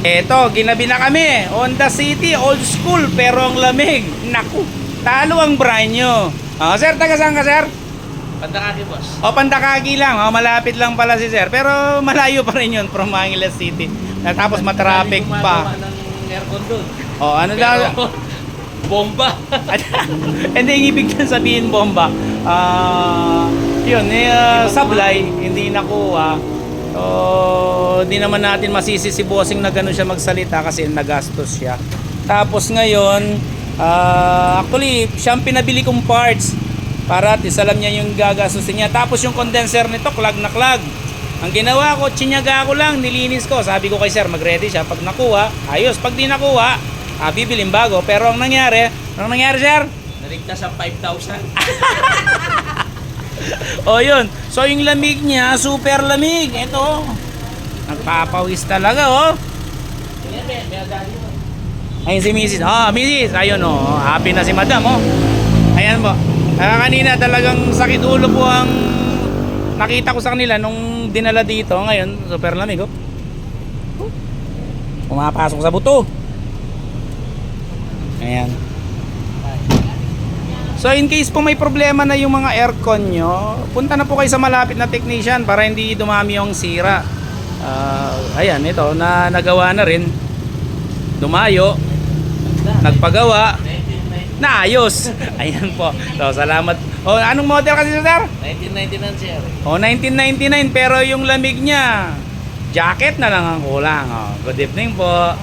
Eto, ginabi na kami. Honda City, old school, pero ang lamig. Naku, talo ang brand nyo. Sir, taga saan ka, sir? Pandakaki, boss. Pandakagi lang. Malapit lang pala si sir. Pero malayo pa rin yun from Angeles City. Tapos matraffic pa. Ng aircon doon. Ano daw? Bomba. Hindi, yung ibig nang sabihin bomba. Sablay, hindi nakuha. Di naman natin masisi si bossing na gano'n siya magsalita kasi nagastos siya. Tapos ngayon, actually, siyang pinabili kong parts para at least alam niya yung gagastusin niya. Tapos yung condenser nito, clog na clog. Ang ginawa ko, tsinyaga ko lang, nilinis ko. Sabi ko kay sir, mag-ready siya. Pag nakuha, ayos. Pag di nakuha, bibiling bago. Pero ang nangyari, sir? Naligtas ang 5,000. Yun. So yung lamig niya, super lamig. Ito. Nagpapawis talaga, Tingnan, may adali mo. Ayun si Mrs. Mrs. Ayun, happy na si Madam, Ayan po. Kanina talagang sakit ulo po ang nakita ko sa kanila nung dinala dito. Ngayon, super lamig, Pumapasok sa buto. Ayan. So in case po may problema na yung mga aircon nyo, punta na po kayo sa malapit na technician para hindi dumami yung sira. Ayan, ito na nagawa na rin. Dumayo, nagpagawa, naayos. Ayan po. So salamat. Anong model kasi sir? 1999, sir. 1999, pero yung lamig niya, jacket na lang ang kulang. Good evening po.